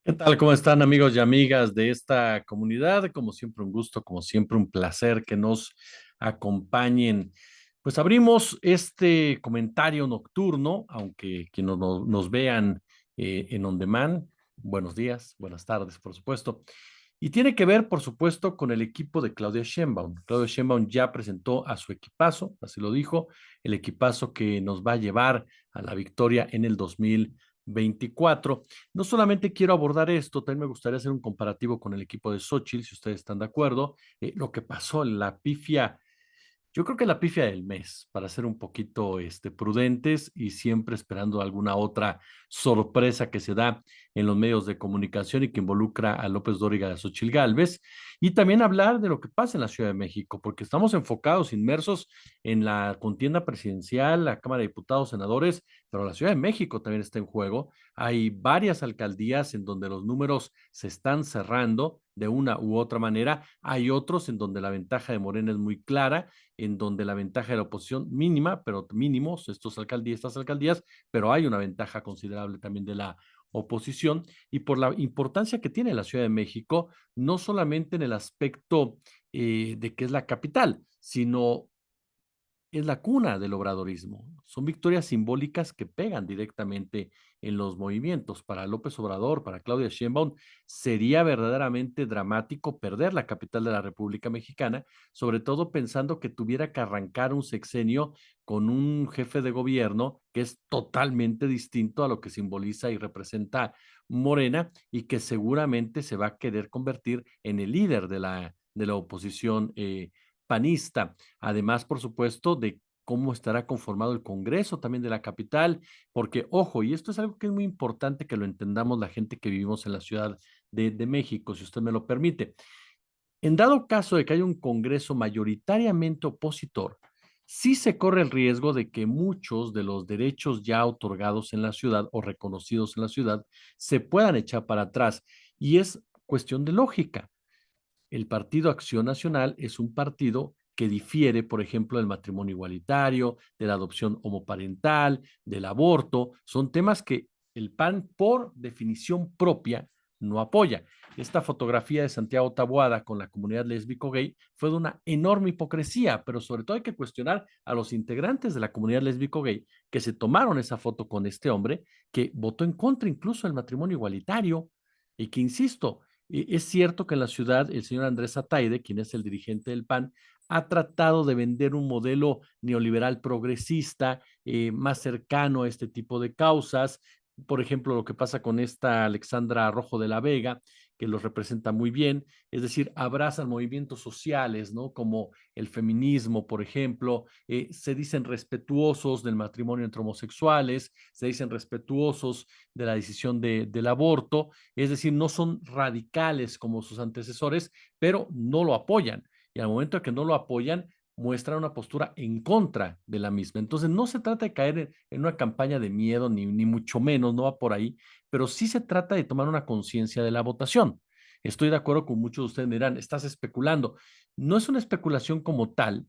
¿Qué tal? ¿Cómo están amigos y amigas de esta comunidad? Como siempre un gusto, como siempre un placer que nos acompañen. Pues abrimos este comentario nocturno, aunque quienes nos vean en on demand, buenos días, buenas tardes, por supuesto. Y tiene que ver, por supuesto, con el equipo de Claudia Sheinbaum. Claudia Sheinbaum ya presentó a su equipazo, así lo dijo, el equipazo que nos va a llevar a la victoria en el 2024. No solamente quiero abordar esto, también me gustaría hacer un comparativo con el equipo de Xochitl, si ustedes están de acuerdo. Lo que pasó, la pifia, yo creo que la pifia del mes, para ser un poquito prudentes y siempre esperando alguna otra sorpresa que se da en los medios de comunicación y que involucra a López Dóriga y a Xochitl Gálvez. Y también hablar de lo que pasa en la Ciudad de México, porque estamos enfocados, inmersos en la contienda presidencial, la Cámara de Diputados, senadores, pero la Ciudad de México también está en juego. Hay varias alcaldías en donde los números se están cerrando de una u otra manera. Hay otros en donde la ventaja de Morena es muy clara, en donde la ventaja de la oposición mínima, pero mínimos, estas alcaldías, pero hay una ventaja considerable también de la oposición y por la importancia que tiene la Ciudad de México, no solamente en el aspecto de que es la capital, sino es la cuna del obradorismo. Son victorias simbólicas que pegan directamente en los movimientos. Para López Obrador, para Claudia Sheinbaum, sería verdaderamente dramático perder la capital de la República Mexicana, sobre todo pensando que tuviera que arrancar un sexenio con un jefe de gobierno que es totalmente distinto a lo que simboliza y representa Morena y que seguramente se va a querer convertir en el líder de la oposición panista. Además, por supuesto, de cómo estará conformado el Congreso también de la capital, porque, ojo, y esto es algo que es muy importante que lo entendamos la gente que vivimos en la Ciudad de México, si usted me lo permite. En dado caso de que haya un Congreso mayoritariamente opositor, sí se corre el riesgo de que muchos de los derechos ya otorgados en la ciudad o reconocidos en la ciudad se puedan echar para atrás. Y es cuestión de lógica. El Partido Acción Nacional es un partido que difiere, por ejemplo, del matrimonio igualitario, de la adopción homoparental, del aborto. Son temas que el PAN, por definición propia, no apoya. Esta fotografía de Santiago Taboada con la comunidad lésbico-gay fue de una enorme hipocresía, pero sobre todo hay que cuestionar a los integrantes de la comunidad lésbico-gay que se tomaron esa foto con este hombre, que votó en contra incluso del matrimonio igualitario y que, insisto, es cierto que en la ciudad el señor Andrés Ataide, quien es el dirigente del PAN, ha tratado de vender un modelo neoliberal progresista más cercano a este tipo de causas. Por ejemplo, lo que pasa con esta Alexandra Rojo de la Vega, que los representa muy bien, es decir, abrazan movimientos sociales, ¿no? Como el feminismo, por ejemplo, se dicen respetuosos del matrimonio entre homosexuales, se dicen respetuosos de la decisión del aborto, es decir, no son radicales como sus antecesores, pero no lo apoyan. Y al momento de que no lo apoyan, muestran una postura en contra de la misma. Entonces, no se trata de caer en una campaña de miedo, ni mucho menos, no va por ahí, pero sí se trata de tomar una conciencia de la votación. Estoy de acuerdo con muchos de ustedes, me dirán, estás especulando. No es una especulación como tal.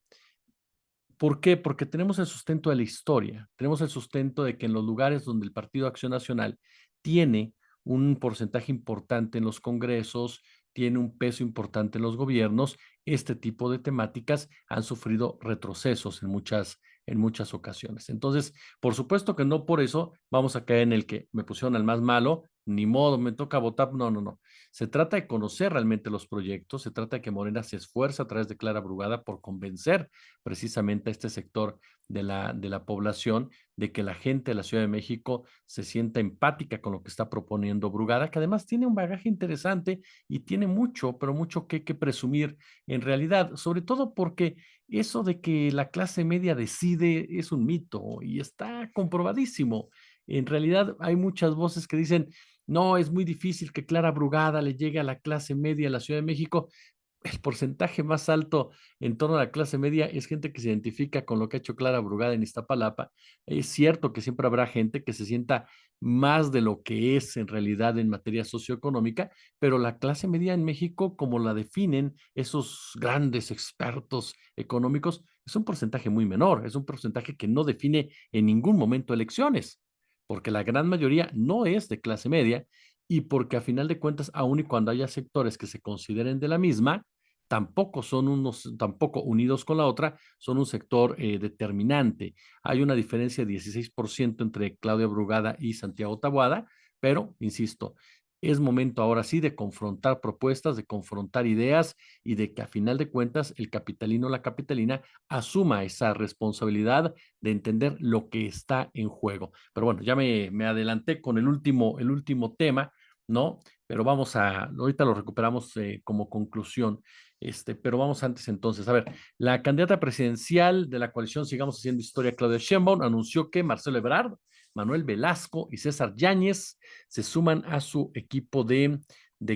¿Por qué? Porque tenemos el sustento de la historia, tenemos el sustento de que en los lugares donde el Partido Acción Nacional tiene un porcentaje importante en los congresos, tiene un peso importante en los gobiernos, este tipo de temáticas han sufrido retrocesos en muchas ocasiones. Entonces, por supuesto que no por eso vamos a caer en el que me pusieron al más malo, ni modo, me toca votar. No, no, no. Se trata de conocer realmente los proyectos, se trata de que Morena se esfuerce a través de Clara Brugada por convencer precisamente a este sector de la población, de que la gente de la Ciudad de México se sienta empática con lo que está proponiendo Brugada, que además tiene un bagaje interesante y tiene mucho, pero mucho que presumir en realidad, sobre todo porque eso de que la clase media decide es un mito y está comprobadísimo. En realidad hay muchas voces que dicen, no, es muy difícil que Clara Brugada le llegue a la clase media de la Ciudad de México. El porcentaje más alto en torno a la clase media es gente que se identifica con lo que ha hecho Clara Brugada en Iztapalapa. Es cierto que siempre habrá gente que se sienta más de lo que es en realidad en materia socioeconómica, pero la clase media en México, como la definen esos grandes expertos económicos, es un porcentaje muy menor, es un porcentaje que no define en ningún momento elecciones, porque la gran mayoría no es de clase media y porque a final de cuentas, aun y cuando haya sectores que se consideren de la misma, tampoco unidos con la otra, son un sector determinante. Hay una diferencia de 16% entre Claudia Brugada y Santiago Taboada, pero, insisto, es momento ahora sí de confrontar propuestas, de confrontar ideas y de que a final de cuentas el capitalino o la capitalina asuma esa responsabilidad de entender lo que está en juego. Pero bueno, ya me adelanté con el último tema, ¿no? Pero ahorita lo recuperamos como conclusión. Pero vamos antes entonces. A ver, la candidata presidencial de la coalición Sigamos Haciendo Historia, Claudia Sheinbaum, anunció que Marcelo Ebrard, Manuel Velasco y César Yáñez se suman a su equipo de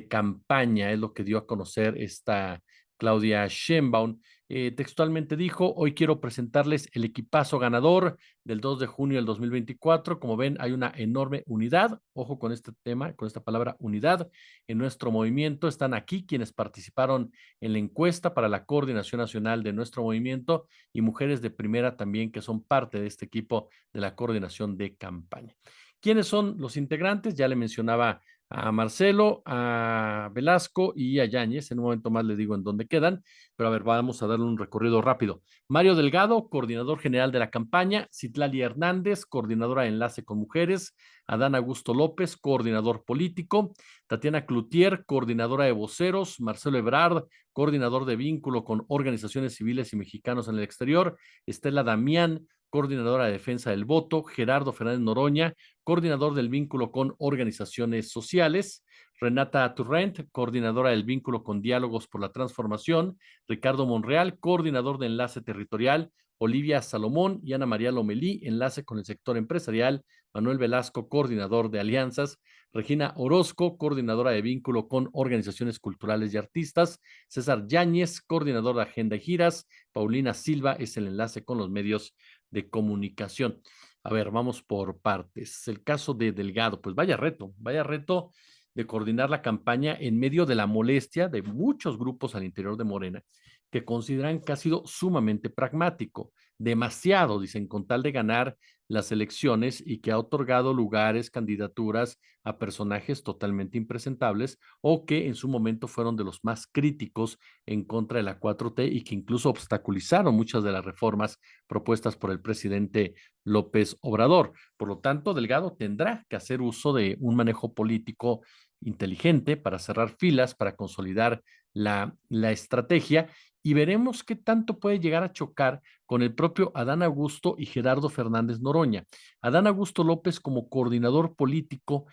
campaña, es lo que dio a conocer esta Claudia Sheinbaum. Textualmente dijo, hoy quiero presentarles el equipazo ganador del 2 de junio del 2024. Como ven, hay una enorme unidad, ojo con este tema, con esta palabra unidad, en nuestro movimiento. Están aquí quienes participaron en la encuesta para la coordinación nacional de nuestro movimiento y mujeres de primera también que son parte de este equipo de la coordinación de campaña. ¿Quiénes son los integrantes? Ya le mencionaba a Marcelo, a Velasco y a Yáñez. En un momento más les digo en dónde quedan, pero a ver, vamos a darle un recorrido rápido. Mario Delgado, coordinador general de la campaña, Citlali Hernández, coordinadora de enlace con mujeres, Adán Augusto López, coordinador político, Tatiana Cloutier, coordinadora de voceros, Marcelo Ebrard, coordinador de vínculo con organizaciones civiles y mexicanos en el exterior, Estela Damián, coordinadora de defensa del voto, Gerardo Fernández Noroña, coordinador del vínculo con organizaciones sociales, Renata Turrent, coordinadora del vínculo con diálogos por la transformación, Ricardo Monreal, coordinador de enlace territorial, Olivia Salomón y Ana María Lomelí, enlace con el sector empresarial, Manuel Velasco, coordinador de alianzas, Regina Orozco, coordinadora de vínculo con organizaciones culturales y artistas, César Yáñez, coordinador de agenda y giras, Paulina Silva es el enlace con los medios de comunicación. A ver, vamos por partes. El caso de Delgado, pues vaya reto de coordinar la campaña en medio de la molestia de muchos grupos al interior de Morena que consideran que ha sido sumamente pragmático, demasiado, dicen, con tal de ganar las elecciones y que ha otorgado lugares, candidaturas a personajes totalmente impresentables o que en su momento fueron de los más críticos en contra de la 4T y que incluso obstaculizaron muchas de las reformas propuestas por el presidente López Obrador. Por lo tanto, Delgado tendrá que hacer uso de un manejo político inteligente para cerrar filas, para consolidar la estrategia y veremos qué tanto puede llegar a chocar con el propio Adán Augusto y Gerardo Fernández Noroña. Adán Augusto López como coordinador político,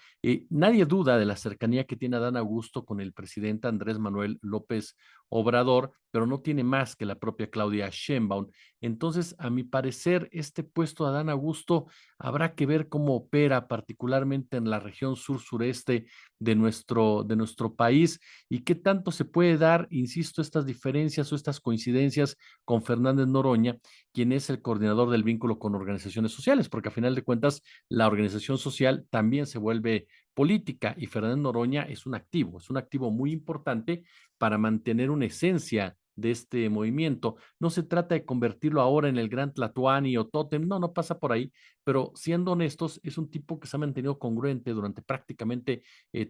nadie duda de la cercanía que tiene Adán Augusto con el presidente Andrés Manuel López Obrador, pero no tiene más que la propia Claudia Sheinbaum. Entonces, a mi parecer, este puesto de Adán Augusto habrá que ver cómo opera, particularmente en la región sur-sureste de nuestro país y qué tanto se puede dar, insisto, estas diferencias o estas coincidencias con Fernández Noroña, quien es el coordinador del vínculo con organizaciones sociales, porque a final de cuentas la organización social también se vuelve política y Fernández Noroña es un activo muy importante para mantener una esencia de este movimiento. No se trata de convertirlo ahora en el gran Tlatuani o Tótem, no pasa por ahí, pero siendo honestos, es un tipo que se ha mantenido congruente durante prácticamente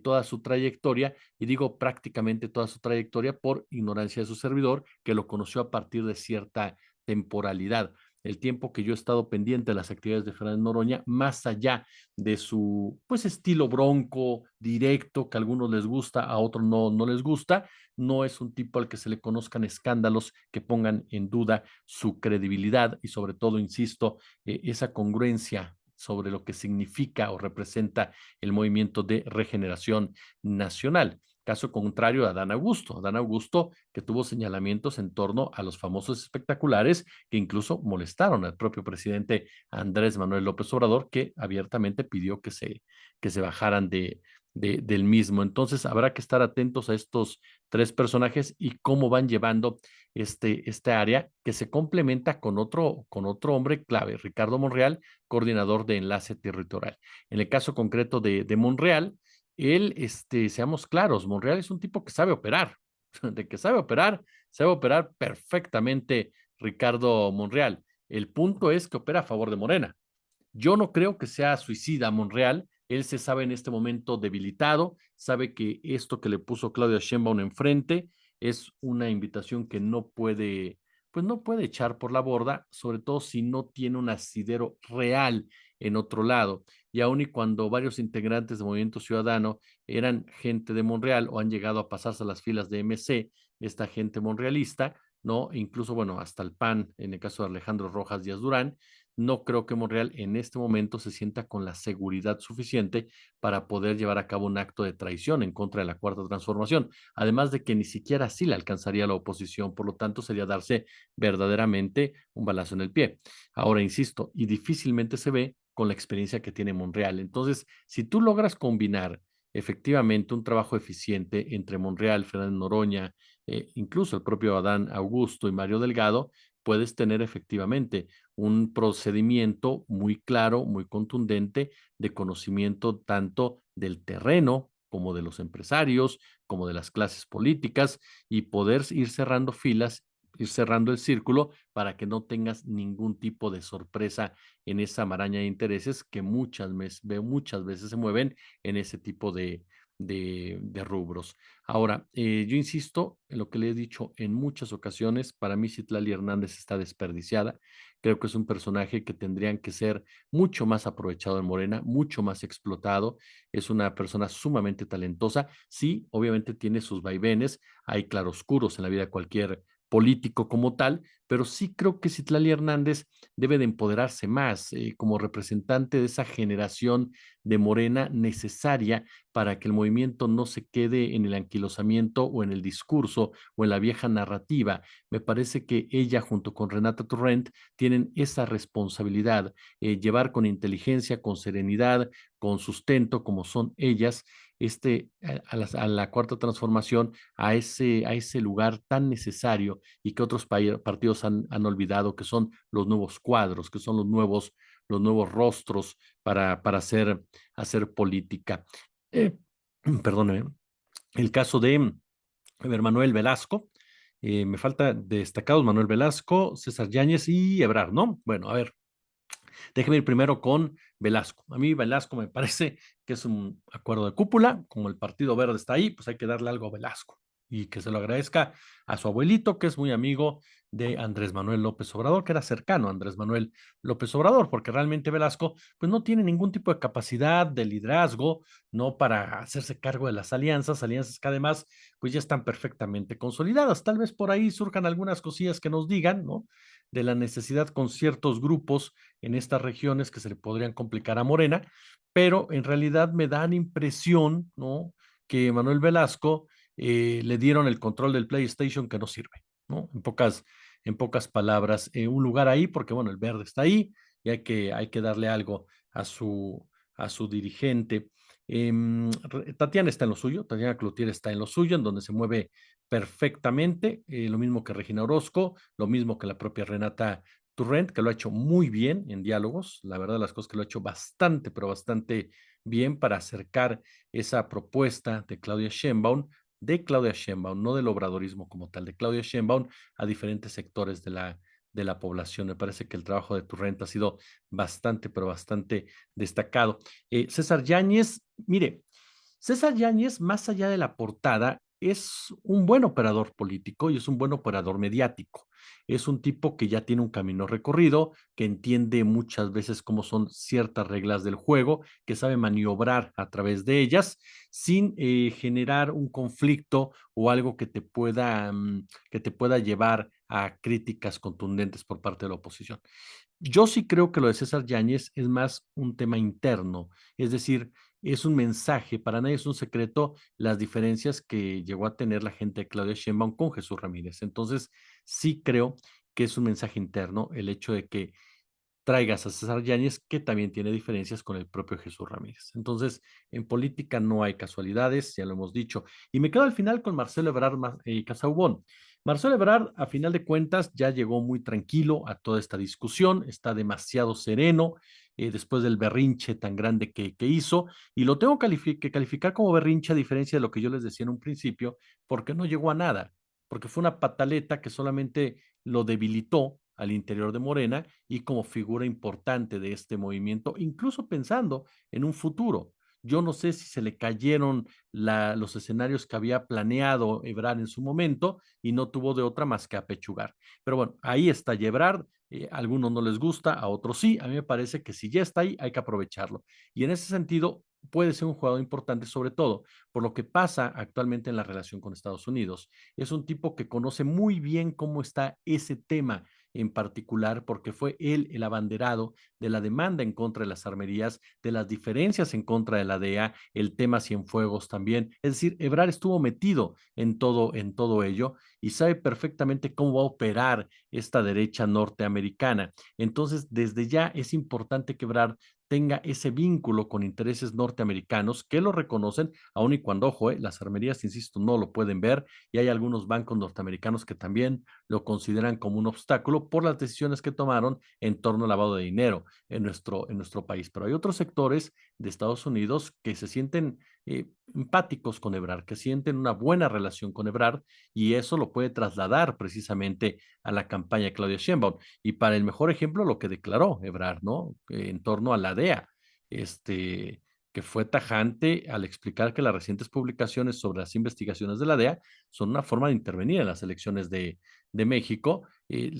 toda su trayectoria, y digo prácticamente toda su trayectoria por ignorancia de su servidor, que lo conoció a partir de cierta temporalidad. El tiempo que yo he estado pendiente de las actividades de Fernández Noroña, más allá de su pues estilo bronco, directo, que a algunos les gusta, a otros no les gusta, no es un tipo al que se le conozcan escándalos que pongan en duda su credibilidad y sobre todo, insisto, esa congruencia sobre lo que significa o representa el movimiento de regeneración nacional. Caso contrario a Adán Augusto que tuvo señalamientos en torno a los famosos espectaculares que incluso molestaron al propio presidente Andrés Manuel López Obrador, que abiertamente pidió que se bajaran del mismo. Entonces habrá que estar atentos a estos tres personajes y cómo van llevando este área que se complementa con otro hombre clave, Ricardo Monreal, coordinador de enlace territorial. En el caso concreto de Monreal, él, seamos claros, Monreal es un tipo que sabe operar, de que sabe operar perfectamente Ricardo Monreal. El punto es que opera a favor de Morena. Yo no creo que sea suicida Monreal, Él se sabe en este momento debilitado, sabe que esto que le puso Claudia Sheinbaum enfrente es una invitación que no puede, pues no puede echar por la borda, sobre todo si no tiene un asidero real en otro lado. Y aun y cuando varios integrantes de Movimiento Ciudadano eran gente de Monreal o han llegado a pasarse a las filas de MC, esta gente monrealista, ¿no? Incluso, bueno, hasta el PAN, en el caso de Alejandro Rojas Díaz Durán, no creo que Monreal en este momento se sienta con la seguridad suficiente para poder llevar a cabo un acto de traición en contra de la Cuarta Transformación, además de que ni siquiera así le alcanzaría la oposición, por lo tanto sería darse verdaderamente un balazo en el pie. Ahora, insisto, y difícilmente se ve con la experiencia que tiene Monreal. Entonces, si tú logras combinar efectivamente un trabajo eficiente entre Monreal, Fernández Noroña, incluso el propio Adán Augusto y Mario Delgado, puedes tener efectivamente un procedimiento muy claro, muy contundente de conocimiento tanto del terreno como de los empresarios, como de las clases políticas y poder ir cerrando filas, ir cerrando el círculo para que no tengas ningún tipo de sorpresa en esa maraña de intereses que muchas veces se mueven en ese tipo de rubros. Ahora, yo insisto en lo que le he dicho en muchas ocasiones, para mí Citlali Hernández está desperdiciada, creo que es un personaje que tendrían que ser mucho más aprovechado en Morena, mucho más explotado, es una persona sumamente talentosa, sí, obviamente tiene sus vaivenes, hay claroscuros en la vida de cualquier político como tal, pero sí creo que Citlali Hernández debe de empoderarse más como representante de esa generación de Morena necesaria para que el movimiento no se quede en el anquilosamiento o en el discurso o en la vieja narrativa. Me parece que ella junto con Renata Torrent tienen esa responsabilidad, llevar con inteligencia, con serenidad, con sustento, como son ellas, a la cuarta transformación, a ese lugar tan necesario y que otros partidos han olvidado, que son los nuevos cuadros, que son los nuevos rostros para hacer política. Eh, Perdóneme, el caso de a ver, Manuel Velasco, me falta destacados Manuel Velasco, César Yáñez y Ebrard, ¿no? Bueno, a ver, déjeme ir primero con Velasco. A mí Velasco me parece que es un acuerdo de cúpula, como el Partido Verde está ahí, pues hay que darle algo a Velasco y que se lo agradezca a su abuelito, que es muy amigo de Andrés Manuel López Obrador, que era cercano a Andrés Manuel López Obrador, porque realmente Velasco pues no tiene ningún tipo de capacidad de liderazgo, no para hacerse cargo de las alianzas que además pues ya están perfectamente consolidadas. Tal vez por ahí surjan algunas cosillas que nos digan, ¿no? De la necesidad con ciertos grupos en estas regiones que se le podrían complicar a Morena, pero en realidad me da la impresión, ¿no? Que Manuel Velasco le dieron el control del PlayStation que no sirve, ¿no? En pocas palabras, un lugar ahí, porque bueno, el verde está ahí y hay que darle algo a su dirigente. Tatiana está en lo suyo, Tatiana Cloutier está en lo suyo, en donde se mueve perfectamente, lo mismo que Regina Orozco, lo mismo que la propia Renata Turrent, que lo ha hecho muy bien en diálogos, la verdad las cosas que lo ha hecho bastante, pero bastante bien para acercar esa propuesta de Claudia Sheinbaum, no del obradorismo como tal, de Claudia Sheinbaum a diferentes sectores de la población. Me parece que el trabajo de Turrent ha sido bastante, pero bastante destacado. César Yáñez, mire, César Yáñez, más allá de la portada, es un buen operador político y es un buen operador mediático. Es un tipo que ya tiene un camino recorrido, que entiende muchas veces cómo son ciertas reglas del juego, que sabe maniobrar a través de ellas sin generar un conflicto o algo que te pueda llevar a críticas contundentes por parte de la oposición. Yo sí creo que lo de César Yáñez es más un tema interno, es decir, es un mensaje, para nadie es un secreto las diferencias que llegó a tener la gente de Claudia Sheinbaum con Jesús Ramírez. Entonces, sí creo que es un mensaje interno el hecho de que traigas a César Yáñez, que también tiene diferencias con el propio Jesús Ramírez. Entonces, en política no hay casualidades, ya lo hemos dicho. Y me quedo al final con Marcelo Ebrard Casaubon. Marcelo Ebrard, a final de cuentas, ya llegó muy tranquilo a toda esta discusión, está demasiado sereno después del berrinche tan grande que hizo, y lo tengo que calificar como berrinche a diferencia de lo que yo les decía en un principio, porque no llegó a nada, porque fue una pataleta que solamente lo debilitó al interior de Morena y como figura importante de este movimiento, incluso pensando en un futuro. Yo no sé si se le cayeron los escenarios que había planeado Ebrard en su momento y no tuvo de otra más que apechugar. Pero bueno, ahí está Ebrard. A algunos no les gusta, a otros sí. A mí me parece que si ya está ahí, hay que aprovecharlo. Y en ese sentido, puede ser un jugador importante, sobre todo por lo que pasa actualmente en la relación con Estados Unidos. Es un tipo que conoce muy bien cómo está ese tema en particular, porque fue él el abanderado de la demanda en contra de las armerías, de las diferencias en contra de la DEA, el tema Cienfuegos también. Es decir, Ebrard estuvo metido en todo ello y sabe perfectamente cómo va a operar esta derecha norteamericana. Entonces, desde ya es importante que Ebrard tenga ese vínculo con intereses norteamericanos que lo reconocen, aun y cuando, ojo, las armerías, insisto, no lo pueden ver y hay algunos bancos norteamericanos que también lo consideran como un obstáculo por las decisiones que tomaron en torno al lavado de dinero en nuestro país. Pero hay otros sectores de Estados Unidos que se sienten empáticos con Ebrard, que sienten una buena relación con Ebrard y eso lo puede trasladar precisamente a la campaña de Claudia Sheinbaum. Y para el mejor ejemplo, lo que declaró Ebrard, ¿no? En torno a la DEA, que fue tajante al explicar que las recientes publicaciones sobre las investigaciones de la DEA son una forma de intervenir en las elecciones de México.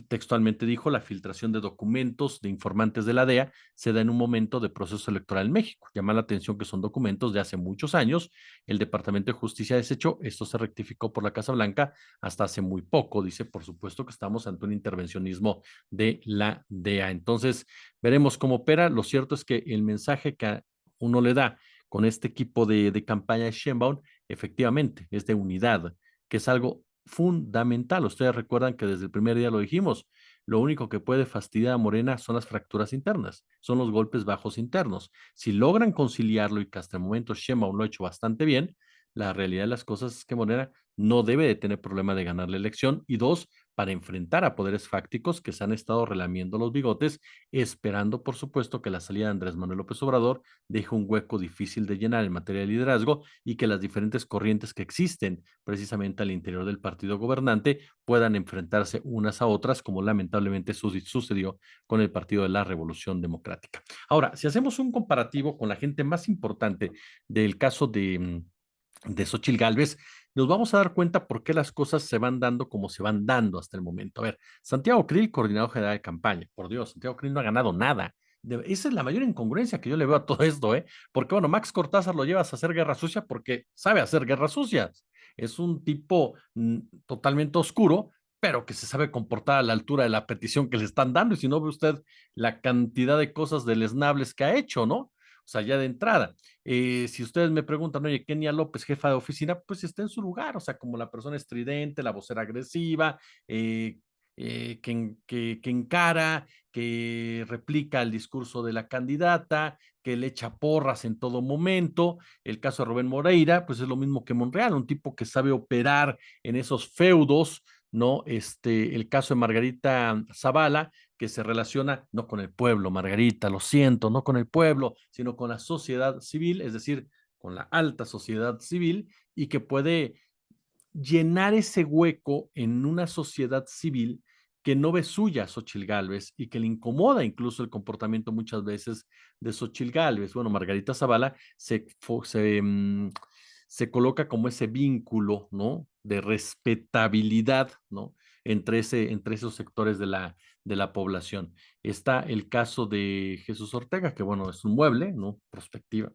Textualmente dijo, la filtración de documentos de informantes de la DEA se da en un momento de proceso electoral en México. Llama la atención que son documentos de hace muchos años. El Departamento de Justicia desechó, esto se rectificó por la Casa Blanca hasta hace muy poco. Dice, por supuesto que estamos ante un intervencionismo de la DEA. Entonces, veremos cómo opera. Lo cierto es que el mensaje que uno le da con este equipo de campaña de Sheinbaum, efectivamente, es de unidad, que es algo fundamental. Ustedes recuerdan que desde el primer día lo dijimos, lo único que puede fastidiar a Morena son las fracturas internas, son los golpes bajos internos. Si logran conciliarlo y que hasta el momento Sheinbaum lo ha hecho bastante bien, la realidad de las cosas es que Morena no debe de tener problema de ganar la elección y dos, para enfrentar a poderes fácticos que se han estado relamiendo los bigotes, esperando, por supuesto, que la salida de Andrés Manuel López Obrador deje un hueco difícil de llenar en materia de liderazgo y que las diferentes corrientes que existen precisamente al interior del partido gobernante puedan enfrentarse unas a otras, como lamentablemente sucedió con el Partido de la Revolución Democrática. Ahora, si hacemos un comparativo con la gente más importante del caso de Xochitl Gálvez, nos vamos a dar cuenta por qué las cosas se van dando como se van dando hasta el momento. A ver, Santiago Krill, coordinador general de campaña. Por Dios, Santiago Krill no ha ganado nada. Esa es la mayor incongruencia que yo le veo a todo esto, ¿eh? Porque, bueno, Max Cortázar lo llevas a hacer guerra sucia porque sabe hacer guerras sucias. Es un tipo totalmente oscuro, pero que se sabe comportar a la altura de la petición que le están dando. Y si no ve usted la cantidad de cosas deleznables que ha hecho, ¿no? O sea, ya de entrada. Si ustedes me preguntan, oye, Kenia López, jefa de oficina, pues está en su lugar, o sea, como la persona estridente, la vocera agresiva, que encara, que replica el discurso de la candidata, que le echa porras en todo momento. El caso de Rubén Moreira, pues es lo mismo que Monreal, un tipo que sabe operar en esos feudos, ¿no? El caso de Margarita Zavala, que se relaciona no con el pueblo, Margarita, lo siento, no con el pueblo, sino con la sociedad civil, es decir, con la alta sociedad civil, y que puede llenar ese hueco en una sociedad civil que no ve suya a Xochitl Gálvez y que le incomoda incluso el comportamiento muchas veces de Xochitl Gálvez. Bueno, Margarita Zavala se coloca como ese vínculo, ¿no? De respetabilidad, ¿no? Entre esos sectores de la población. Está el caso de Jesús Ortega, que bueno, es un mueble, ¿no? Prospectiva.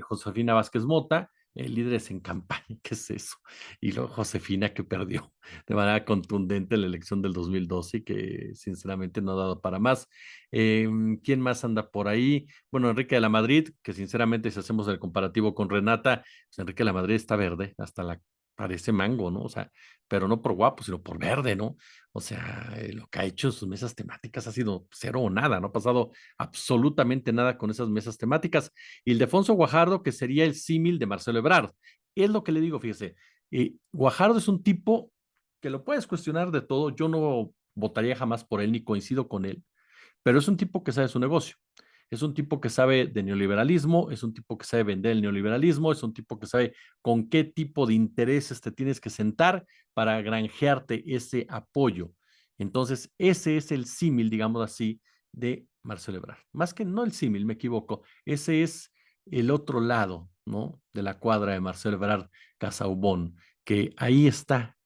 Josefina Vázquez Mota, líderes en campaña, ¿qué es eso? Y luego Josefina que perdió de manera contundente la elección del 2012 y que sinceramente no ha dado para más. ¿Quién más anda por ahí? Bueno, Enrique de la Madrid, que sinceramente si hacemos el comparativo con Renata, pues Enrique de la Madrid está verde, hasta la parece mango, ¿no? O sea, pero no por guapo, sino por verde, ¿no? O sea, lo que ha hecho en sus mesas temáticas ha sido cero o nada, no ha pasado absolutamente nada con esas mesas temáticas. Ildefonso Guajardo, que sería el símil de Marcelo Ebrard. Es lo que le digo, fíjese. Guajardo es un tipo que lo puedes cuestionar de todo. Yo no votaría jamás por él ni coincido con él, pero es un tipo que sabe su negocio. Es un tipo que sabe de neoliberalismo, es un tipo que sabe vender el neoliberalismo, es un tipo que sabe con qué tipo de intereses te tienes que sentar para granjearte ese apoyo. Entonces, ese es el símil, digamos así, de Marcelo Ebrard. Más que no el símil, me equivoco, ese es el otro lado, ¿no? De la cuadra de Marcelo Ebrard Casaubon, que ahí está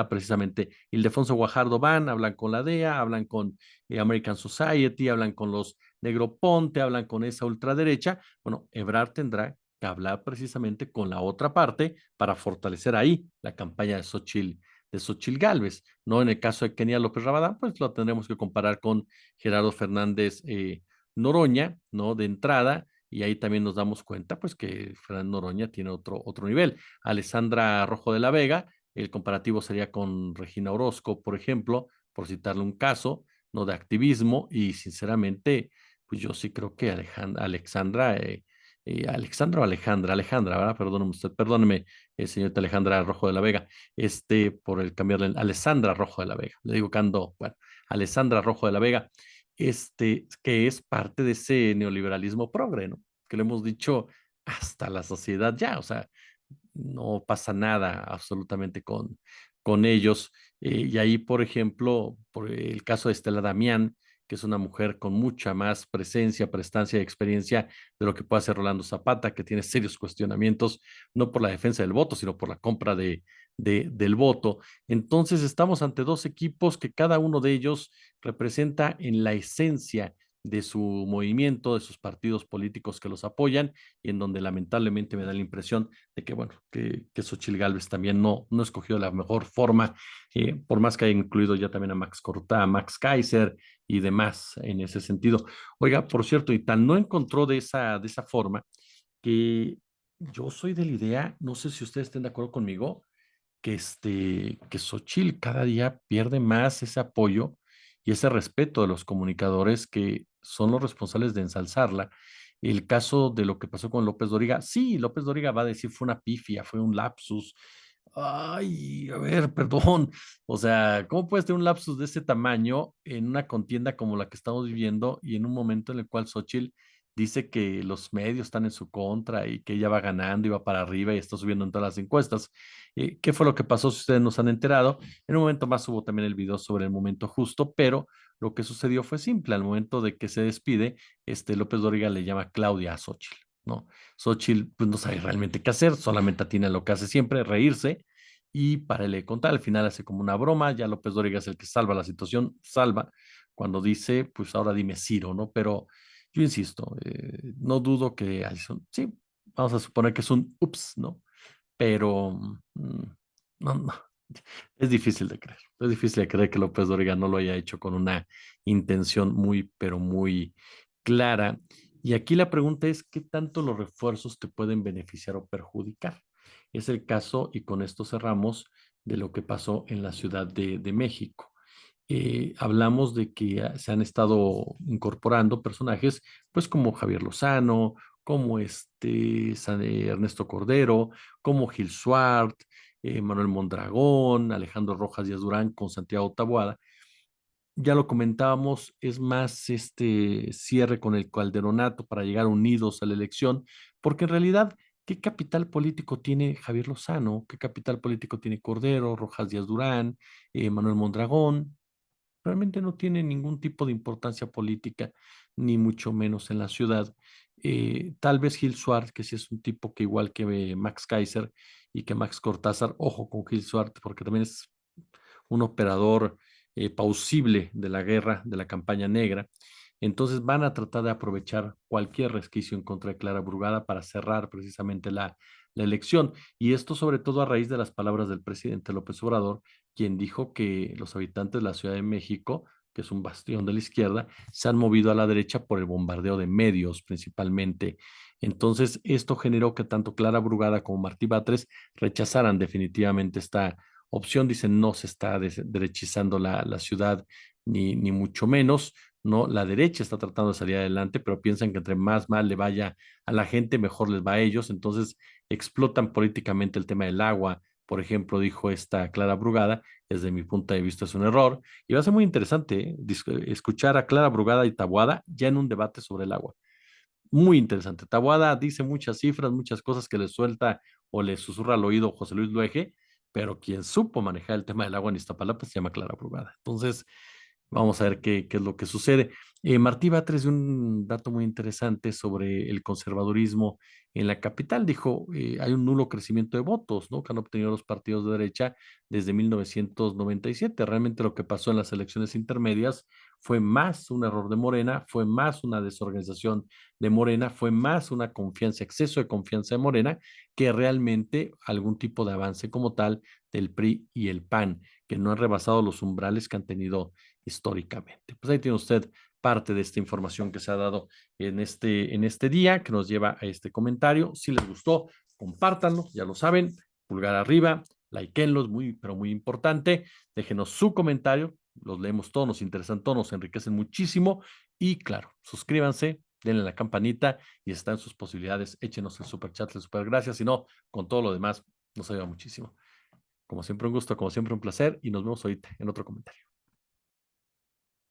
precisamente. Ildefonso Guajardo van, hablan con la DEA, hablan con American Society, hablan con los Negroponte, hablan con esa ultraderecha. Bueno, Ebrard tendrá que hablar precisamente con la otra parte para fortalecer ahí la campaña de Xochitl Gálvez, ¿no? En el caso de Kenia López Rabadán, pues lo tendremos que comparar con Gerardo Fernández Noroña, ¿no? De entrada, y ahí también nos damos cuenta, pues, que Fernando Noroña tiene otro nivel. Alessandra Rojo de la Vega, el comparativo sería con Regina Orozco, por ejemplo, por citarle un caso, ¿no? De activismo, y sinceramente, pues yo sí creo que Alexandra o Alejandra, ¿verdad? Perdóneme usted, perdóneme, señorita Alejandra Rojo de la Vega, por el cambiarle, Alessandra Rojo de la Vega, le digo que ando, bueno, Alessandra Rojo de la Vega, que es parte de ese neoliberalismo progre, ¿no? Que lo hemos dicho hasta la sociedad ya, o sea, no pasa nada absolutamente con ellos. Y ahí, por ejemplo, por el caso de Estela Damián, que es una mujer con mucha más presencia, prestancia y experiencia de lo que puede hacer Rolando Zapata, que tiene serios cuestionamientos, no por la defensa del voto, sino por la compra del voto. Entonces, estamos ante dos equipos que cada uno de ellos representa en la esencia de su movimiento, de sus partidos políticos que los apoyan, y en donde lamentablemente me da la impresión de que, bueno, que Xochitl Gálvez también no escogió la mejor forma, por más que haya incluido ya también a Max Cortá, a Max Kaiser y demás en ese sentido. Oiga, por cierto, y tal no encontró de esa forma que yo soy de la idea, no sé si ustedes estén de acuerdo conmigo, que Xochitl cada día pierde más ese apoyo y ese respeto de los comunicadores que son los responsables de ensalzarla. El caso de lo que pasó con López Doriga, sí, López Doriga va a decir fue una pifia, fue un lapsus. Ay, a ver, perdón. O sea, ¿cómo puedes tener un lapsus de ese tamaño en una contienda como la que estamos viviendo y en un momento en el cual Xochitl dice que los medios están en su contra y que ella va ganando y va para arriba y está subiendo en todas las encuestas? ¿Qué fue lo que pasó? Si ustedes nos han enterado, en un momento más hubo también el video sobre el momento justo, pero lo que sucedió fue simple. Al momento de que se despide, López Dóriga le llama Claudia a Xochitl, ¿no? Xochitl pues no sabe realmente qué hacer, solamente atina lo que hace siempre, reírse, y para le contar, al final hace como una broma, ya López Dóriga es el que salva la situación, salva, cuando dice, pues ahora dime Ciro, ¿no? Pero yo insisto, no dudo que Alison, sí, vamos a suponer que es un ups, ¿no? Pero no, es difícil de creer. Es difícil de creer que López Dóriga no lo haya hecho con una intención muy, pero muy clara. Y aquí la pregunta es, ¿qué tanto los refuerzos te pueden beneficiar o perjudicar? Es el caso, y con esto cerramos, de lo que pasó en la Ciudad de México. Hablamos de que se han estado incorporando personajes, pues como Javier Lozano, como Ernesto Cordero, como Gil Swart, Manuel Mondragón, Alejandro Rojas Díaz Durán con Santiago Taboada. Ya lo comentábamos, es más este cierre con el Calderonato para llegar unidos a la elección, porque en realidad, ¿qué capital político tiene Javier Lozano? ¿Qué capital político tiene Cordero, Rojas Díaz Durán, Manuel Mondragón? Realmente no tiene ningún tipo de importancia política, ni mucho menos en la ciudad. Tal vez Gil Suárez, que sí es un tipo que igual que Max Kaiser y que Max Cortázar, ojo con Gil Suárez, porque también es un operador pausible de la guerra, de la campaña negra. Entonces van a tratar de aprovechar cualquier resquicio en contra de Clara Brugada para cerrar precisamente la elección. Y esto sobre todo a raíz de las palabras del presidente López Obrador, quien dijo que los habitantes de la Ciudad de México, que es un bastión de la izquierda, se han movido a la derecha por el bombardeo de medios principalmente. Entonces, esto generó que tanto Clara Brugada como Martí Batres rechazaran definitivamente esta opción. Dicen, no se está derechizando la ciudad, ni mucho menos, ¿no? La derecha está tratando de salir adelante, pero piensan que entre más mal le vaya a la gente, mejor les va a ellos. Entonces, explotan políticamente el tema del agua. Por ejemplo, dijo esta Clara Brugada, desde mi punto de vista es un error. Y va a ser muy interesante, escuchar a Clara Brugada y Taboada ya en un debate sobre el agua. Muy interesante. Taboada dice muchas cifras, muchas cosas que le suelta o le susurra al oído José Luis Luege, pero quien supo manejar el tema del agua en Iztapalapa se llama Clara Brugada. Entonces, vamos a ver qué es lo que sucede. Martí Batres dio un dato muy interesante sobre el conservadurismo en la capital. Dijo, hay un nulo crecimiento de votos, ¿no? Que han obtenido los partidos de derecha desde 1997. Realmente lo que pasó en las elecciones intermedias fue más un error de Morena, fue más una desorganización de Morena, fue más una confianza, exceso de confianza de Morena, que realmente algún tipo de avance como tal del PRI y el PAN, que no han rebasado los umbrales que han tenido históricamente. Pues ahí tiene usted parte de esta información que se ha dado en este día, que nos lleva a este comentario. Si les gustó, compártanlo, ya lo saben, pulgar arriba, likeenlo, es muy, pero muy importante. Déjenos su comentario, los leemos todos, nos interesan todos, nos enriquecen muchísimo. Y claro, suscríbanse, denle a la campanita y están sus posibilidades. Échenos el super chat, el super gracias. Si no, con todo lo demás, nos ayuda muchísimo. Como siempre, un gusto, como siempre, un placer y nos vemos ahorita en otro comentario.